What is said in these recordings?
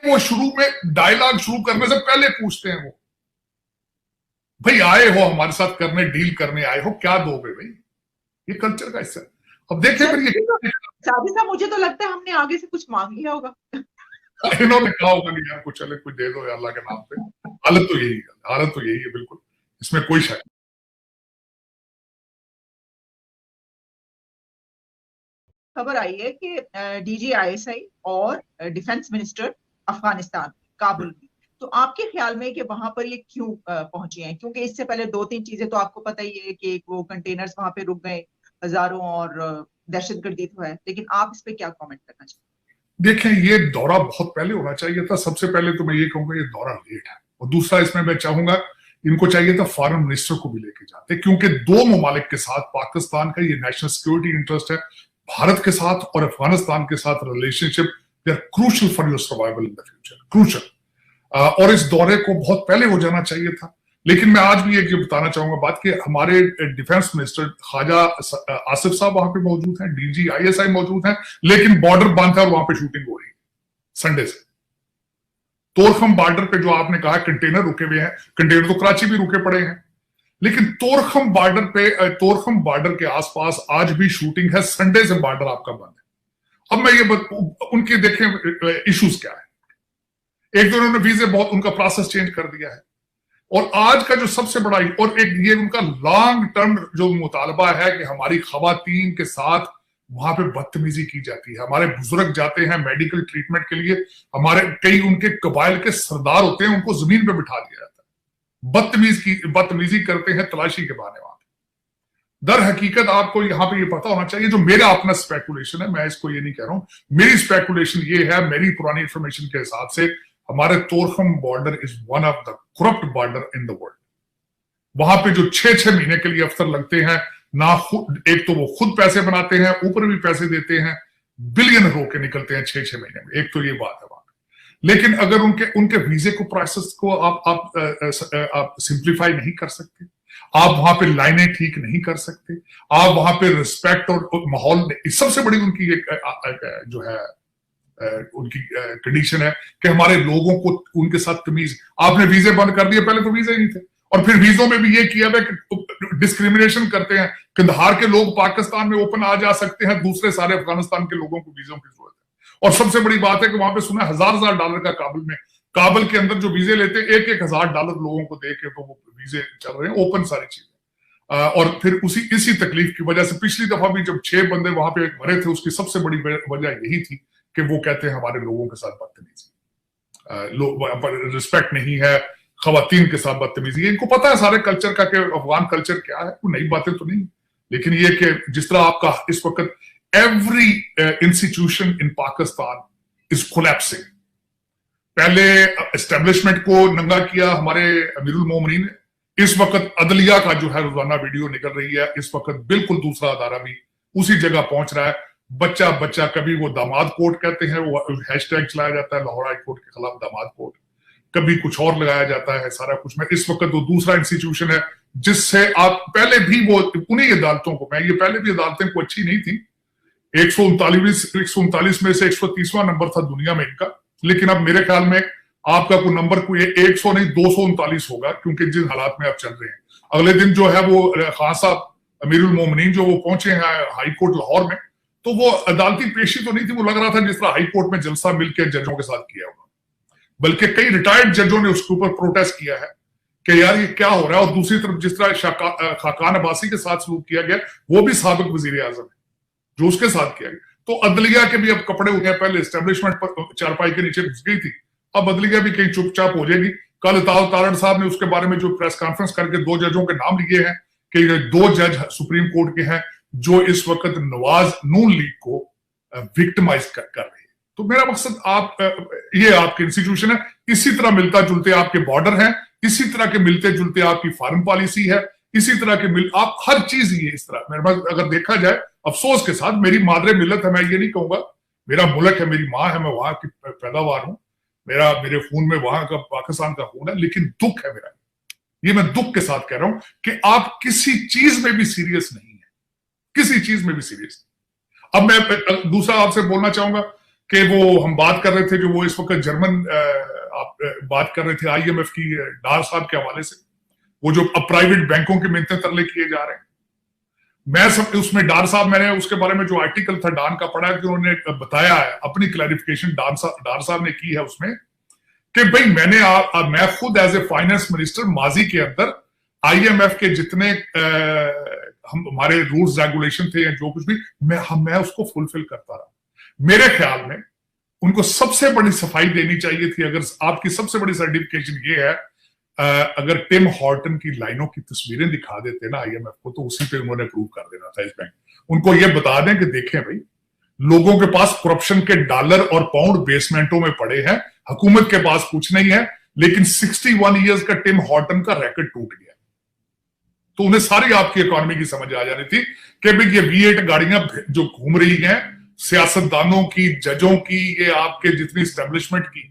वो शुरू में डायलॉग शुरू करने से पहले पूछते हैं, वो भाई आए हो हमारे साथ करने, डील करने आए हो, क्या दोगे भाई? ये कल्चर का हिस्सा। अब देखें फिर ये साजिद साहब, मुझे तो लगता है हमने आगे से कुछ मांग लिया होगा। इन्होंने कहा होगा कि यार कुछ चले, कुछ दे दो अल्लाह के नाम पे। हालत तो यही है, हालत तो यही है, बिल्कुल, इसमें कोई शक नहीं। खबर आई है कि DGISI और डिफेंस मिनिस्टर अफगानिस्तान काबुल में, तो आपके ख्याल में कि वहां पर ये क्यों पहुंचे हैं? क्योंकि इससे पहले दो तीन चीजें तो आपको पता ही है कि वो कंटेनर्स वहां पे रुक गए हजारों, और दहशतगर्दी तो है, लेकिन आप इस पे क्या कमेंट करना चाहिए? देखें, ये दौरा बहुत पहले होना चाहिए था। सबसे पहले तो मैं ये कहूंगा ये दौरा लेट है, और दूसरा इसमें मैं चाहूंगा इनको चाहिए था फॉरेन मिनिस्टर को भी लेके जाते, क्योंकि दो ममालिक के साथ पाकिस्तान का ये नेशनल सिक्योरिटी इंटरेस्ट है। भारत के साथ और अफगानिस्तान के साथ relationship, they are crucial for your survival in the future, crucial. और इस दौरे को बहुत पहले हो जाना चाहिए था। लेकिन मैं आज भी एक ये बताना चाहूंगा बात कि हमारे डिफेंस मिनिस्टर ख्वाजा आसिफ साहब वहां पे मौजूद हैं, DGISI मौजूद हैं, लेकिन बॉर्डर बंद है और वहां पे शूटिंग हो रही है संडे से। तोरखम बॉर्डर पे जो आपने कहा कंटेनर रुके हुए हैं, कंटेनर तो कराची भी रुके पड़े हैं, लेकिन तोरखम बॉर्डर पे, तोरखम बॉर्डर के आसपास आज भी शूटिंग है। संडे से बॉर्डर आपका बंद है। अब मैं ये उनके देखें इश्यूज क्या है। एक तो उन्होंने वीजे बहुत, उनका प्रोसेस चेंज कर दिया है, और आज का जो सबसे बड़ा और एक ये उनका लॉन्ग टर्म जो मुतालबा है कि हमारी खवातीन के साथ वहां पे बदतमीजी की जाती है। हमारे बुजुर्ग जाते हैं मेडिकल ट्रीटमेंट के लिए, हमारे कई उनके कबाइल के सरदार होते हैं, उनको जमीन पे बिठा दिया जाता है, बदतमीजी करते हैं तलाशी के बहाने वहां पे। दर हकीकत आपको यहाँ पे ये पता होना चाहिए, जो मेरा अपना स्पेकुलेशन है, मैं इसको ये नहीं कह रहा हूं, मेरी स्पेकुलेशन ये है, मेरी पुरानी इंफॉर्मेशन के हिसाब से हमारे Torkham border is one of the corrupt border in the world. वहां पे जो 6-6 महीने के लिए अफसर लगते हैं ना, एक तो वो खुद पैसे बनाते हैं, ऊपर भी पैसे देते हैं, बिलियन रो के निकलते हैं 6-6 महीने में। एक तो ये बात है वहां पे। लेकिन अगर उनके उनके वीजे को प्रोसेस को आप सिंप्लीफाई नहीं कर सकते, आप वहां पे लाइनें ठीक नहीं कर सकते, आप वहां पे रिस्पेक्ट और माहौल, सबसे बड़ी उनकी एक जो है उनकी कंडीशन है कि हमारे लोगों को उनके साथ तमीज। आपने वीजे बंद कर दिए, पहले तो वीजे नहीं थे, और फिर वीजों में भी ये किया है कि डिस्क्रिमिनेशन करते हैं। कंधार के लोग पाकिस्तान में ओपन आ जा सकते हैं, दूसरे सारे अफगानिस्तान के लोगों को वीजों की जरूरत है। और सबसे बड़ी बात है कि वहां पे सुना $1000 का काबुल के अंदर जो वीजे लेते हैं, $1,000 लोगों को दे के तो वो वीजे चल रहे हैं ओपन, सारी चीजें। और फिर इसी तकलीफ की वजह से पिछली दफा भी जब 6 बंदे वहां पे मरे थे, उसकी सबसे बड़ी वजह यही थी कि वो कहते हैं हमारे लोगों के साथ बदतमीजी, रिस्पेक्ट नहीं है, खवातीन के साथ बदतमीजी। इनको पता है सारे कल्चर का कि अफगान कल्चर क्या है, वो नई बातें तो नहीं। लेकिन ये कि जिस तरह आपका इस वक्त every institution in Pakistan is collapsing. पहले एस्टेब्लिशमेंट को नंगा किया हमारे अमीरुल मोमिनीन ने, इस वक्त अदलिया का जो है रोजाना वीडियो निकल रही है, इस वक्त बिल्कुल दूसरा अदारा भी उसी जगह पहुंच रहा है। बच्चा बच्चा, कभी वो दामाद कोर्ट कहते हैं, वो हैशटैग चलाया जाता है लाहौर हाई कोर्ट के खिलाफ दामाद कोर्ट, कभी कुछ और लगाया जाता है, सारा कुछ में। इस वक्त वो दूसरा इंस्टीट्यूशन है जिससे आप पहले भी वो उन्हीं अदालतों को, मैं ये पहले भी अदालतें को अच्छी नहीं थी, 139 में से 130वां नंबर था दुनिया में इनका, लेकिन अब मेरे ख्याल में आपका कोई नंबर कोई 100 नहीं 239 होगा, क्योंकि जिन हालात में आप चल रहे हैं। अगले दिन जो है वो खान साहब अमीरुल मोमिनीन जो वो पहुंचे हैं हाई कोर्ट लाहौर में, तो वो अदालती पेशी तो नहीं थी, वो लग रहा था जिस तरह हाई कोर्ट में जलसा मिलकर जजों के साथ किया हुआ, बल्कि कई रिटायर्ड जजों ने उसके ऊपर प्रोटेस्ट किया है कि यार ये क्या हो रहा है। और दूसरी तरफ जिस तरह खाकान अब्बासी के साथ सलूक किया गया, वो भी साबिक वजीर आजम है, जो उसके साथ किया गया। तो अदलिया के भी अब कपड़े उठे, पहले एस्टेब्लिशमेंट पर चारपाई के नीचे घुस गई थी, अब अदलिया भी कहीं चुपचाप हो जाएगी। कल तारड़ साहब ने उसके बारे में जो प्रेस कॉन्फ्रेंस करके 2 जजों के नाम लिए हैं कि 2 जज सुप्रीम कोर्ट के हैं जो इस वक्त नवाज नून लीग को विक्टिमाइज कर रहे हैं। तो मेरा मकसद आप ये आपके इंस्टीट्यूशन है, इसी तरह मिलता जुलते आपके बॉर्डर हैं, इसी तरह के मिलते जुलते आपकी फॉरेन पॉलिसी है, इसी तरह के आप हर चीज ही है इस तरह। मेरे पास अगर देखा जाए, अफसोस के साथ, मेरी मादरे मिल्लत है, मैं ये नहीं कहूंगा, मेरा मुल्क है, मेरी माँ है, मैं वहां की पैदावार हूं, मेरे खून में वहां का पाकिस्तान का खून है, लेकिन दुख है मेरा, ये मैं दुख के साथ कह रहा हूं कि आप किसी चीज में भी सीरियस नहीं है, किसी चीज में भी सीरियस नहीं। अब मैं दूसरा आपसे बोलना चाहूंगा कि वो हम बात कर रहे थे, जो वो इस वक्त जर्मन आप बात कर रहे थे IMF की डार साहब के हवाले से, वो जो अब प्राइवेट बैंकों के मिन्नतें तरले किए जा रहे हैं। मैं सब उसमें डार साहब, मैंने उसके बारे में जो आर्टिकल था डान का पढ़ा कि उन्होंने बताया है, अपनी क्लैरिफिकेशन डार साहब ने की है उसमें कि भाई मैं खुद एज ए फाइनेंस मिनिस्टर माजी के अंदर IMF के जितने हमारे रूल्स रेगुलेशन थे या जो कुछ भी, मैं उसको फुलफिल करता रहा। मेरे ख्याल में उनको सबसे बड़ी सफाई देनी चाहिए थी। अगर आपकी सबसे बड़ी सर्टिफिकेशन ये है, अगर टिम हॉर्टन की लाइनों की तस्वीरें दिखा देते ना IMF को, तो उसी पे उन्होंने अप्रूव कर देना था इस बैंक। उनको ये बता दें कि देखें भाई, लोगों के पास करप्शन के डॉलर और पाउंड बेसमेंटों में पड़े हैं, हुकूमत के पास कुछ नहीं है, लेकिन 61 इयर्स का टिम हॉर्टन का रैकेट टूट गया। तो उन्हें सारी आपकी इकोनॉमी की समझ आ जानी थी कि भाई ये V8 गाड़ियां जो घूम रही हैं सियासतदानों की, जजों की, ये आपके जितनी स्टैब्लिशमेंट की,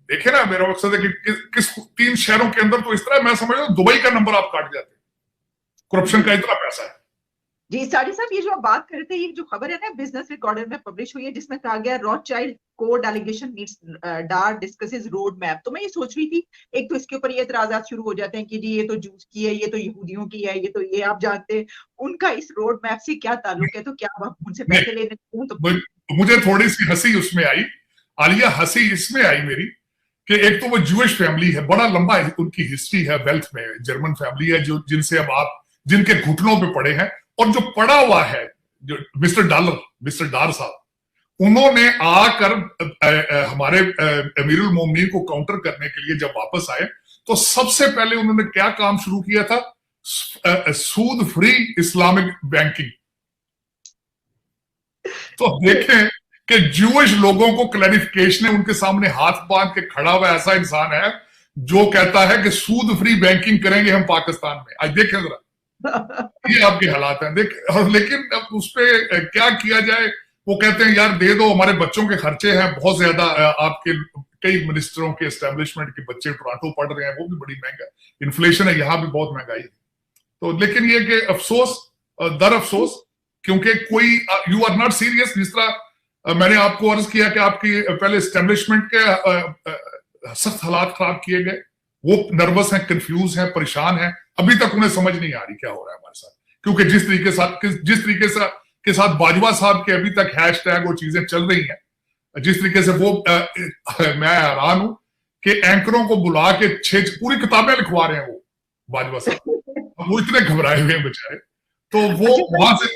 देखे ना, मेरा मकसद है कि किस 3 शहरों के अंदर तो इस तरह मैं समझ रहा हूं दुबई का नंबर आप काट जाते, करप्शन का इतना पैसा है। जी साजिद साहब, ये जो आप बात कर रहे थे, ये जो खबर है ना बिजनेस रिकॉर्डर में पब्लिश हुई है, जिसमें कहा गया रॉथशाइल्ड कोर्ट एलिगेशन मीट्स डार डिस्कसेस रोड मैप। तो मैं ये सोच रही थी, एक तो इसके ऊपर ये एतराजात शुरू हो जाते हैं कि जी ये तो जूस की है, ये तो यहूदियों की है, ये तो ये आप जानते हैं, उनका इस रोड मैप से क्या ताल्लुक है? तो क्या आप उनसे पैसे लेने तो मुझे थोड़ी सी हंसी उसमें आई आलिया, हंसी इसमें आई मेरी कि एक तो वो जूइश फैमिली है, बड़ा लंबा उनकी हिस्ट्री है वेल्थ में, जर्मन फैमिली है जो जिनसे अब आप जिनके घुटनों पे पड़े हैं, और जो पड़ा हुआ है जो मिस्टर डार साहब, उन्होंने आकर हमारे अमीरुल मोमिनीन को काउंटर करने के लिए जब वापस आए, तो सबसे पहले उन्होंने क्या काम शुरू किया था? सूद फ्री इस्लामिक बैंकिंग। तो देखें कि जूइश लोगों को क्लैरिफिकेशन है, उनके सामने हाथ बांध के खड़ा हुआ ऐसा इंसान है जो कहता है कि सूद फ्री बैंकिंग करेंगे हम पाकिस्तान में। आज देखें जरा, ये आपके हालात हैं देख। और लेकिन अब उस पर क्या किया जाए? वो कहते हैं यार दे दो, हमारे बच्चों के खर्चे हैं बहुत ज्यादा, आपके कई मिनिस्टरों के एस्टेब्लिशमेंट के बच्चे टोरंटो पढ़ रहे हैं, वो भी बड़ी महंगा, इन्फ्लेशन है, यहां भी बहुत महंगाई है। तो लेकिन ये कि अफसोस दर अफसोस, क्योंकि कोई यू आर नॉट सीरियस। जिस तरह मैंने आपको अर्ज किया कि आपकी पहले एस्टेब्लिशमेंट के सख्त हालात खराब किए गए, वो नर्वस हैं, कंफ्यूज हैं, परेशान हैं, अभी तक उन्हें समझ नहीं आ रही क्या हो रहा है हमारे साथ। क्योंकि जिस तरीके के साथ बाजवा साहब के अभी तक हैशटैग वो चीजें चल रही हैं, जिस तरीके से वो मैं हैरान हूं कि एंकरों को बुला के 6 पूरी किताबें लिखवा रहे हैं वो बाजवा साहब, वो इतने घबराए हुए हैं बेचारे। तो वो वहां से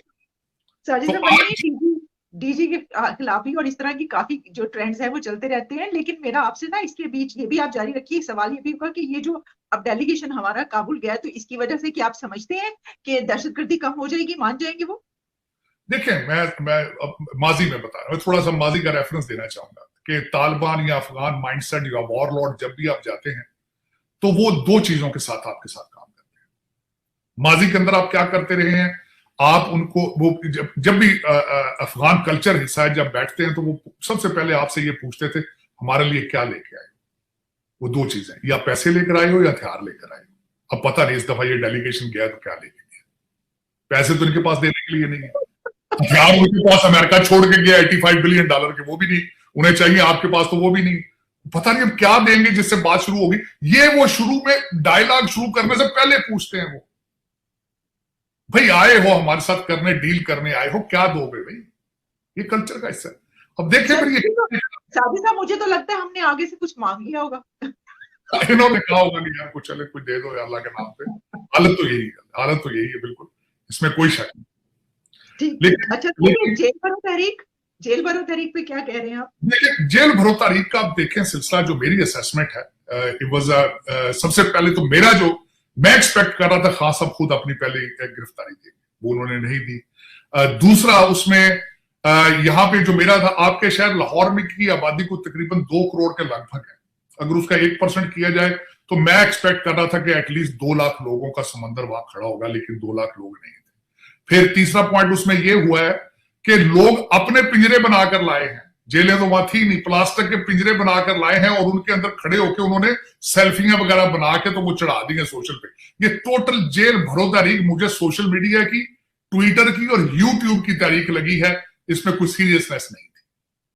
डीजी के खिलाफ भी और इस तरह की काफी जो ट्रेंड्स हैं वो चलते रहते हैं। लेकिन मेरा आपसे ना इसके बीच ये भी आप जारी रखिए, सवाल ये भी होगा कि ये जो अब डेलीगेशन हमारा काबुल गया, तो इसकी वजह से क्या आप समझते हैं कि दहशतगर्दी कम हो जाएगी, मान जाएंगे वो? देखें, मैं माजी में बता रहा हूँ, थोड़ा सा माजी का रेफरेंस देना चाहूंगा कि तालिबान या अफगान माइंडसेट या वॉरलॉर्ड जब भी आप जाते हैं तो वो 2 चीजों के साथ आपके साथ काम करते हैं। माजी के अंदर आप क्या करते रहे हैं, आप उनको वो जब भी अफगान कल्चर हिस्सा है, जब बैठते हैं तो वो सबसे पहले आपसे ये पूछते थे हमारे लिए क्या लेके आए। वो 2 चीजें, या पैसे लेकर आए हो या हथियार लेकर आए हो। अब पता नहीं इस दफा ये डेलीगेशन गया तो क्या लेके गया, पैसे तो इनके पास देने के लिए नहीं है, हथियार उनके पास अमेरिका छोड़ के गया $85 बिलियन के, वो भी नहीं उन्हें चाहिए, आपके पास तो वो भी नहीं। पता नहीं अब क्या देंगे जिससे बात शुरू होगी। ये वो शुरू में डायलॉग शुरू करने से पहले पूछते हैं वो, भाई आए हो हमारे साथ करने, डील करने आए हो, क्या दोगे भाई? ये कल्चर का हिस्सा है। अब देखें फिर ये सादी साहब, मुझे तो लगता है हमने आगे से कुछ मांग लिया होगा। इन्होंने कहा होगा नहीं यार कुछ, चले कुछ दे दो अल्लाह के नाम पे। हालत तो यही है बिल्कुल, इसमें कोई शक नहीं। अच्छा, जेल भरो तहरीक पे क्या कह रहे हैं आप? देखिए, जेल भरो तहरीक का आप देखें सिलसिला, जो मेरी असेसमेंट है, इट वाज सबसे पहले तो मेरा जो मैं एक्सपेक्ट कर रहा था, खास अब खुद अपनी पहले गिरफ्तारी दी, वो उन्होंने नहीं दी। दूसरा उसमें यहाँ पे जो मेरा था, आपके शहर लाहौर में की आबादी को तकरीबन 2 करोड़ के लगभग है, अगर उसका 1% किया जाए तो मैं एक्सपेक्ट कर रहा था कि एटलीस्ट 2 लाख लोगों का समंदर वहां खड़ा होगा, लेकिन 2 लाख लोग नहीं थे। फिर तीसरा पॉइंट उसमें यह हुआ है कि लोग अपने पिंजरे बनाकर लाए हैं, जेलें तो वहां थी नहीं, प्लास्टिक के पिंजरे बनाकर लाए हैं और उनके अंदर खड़े होकर उन्होंने सेल्फियां वगैरह बना के तो वो चढ़ा दी है सोशल पे। ये टोटल जेल भरो तारीख मुझे सोशल मीडिया की, ट्विटर की और यूट्यूब की तारीख लगी है, इसमें कुछ सीरियसनेस नहीं।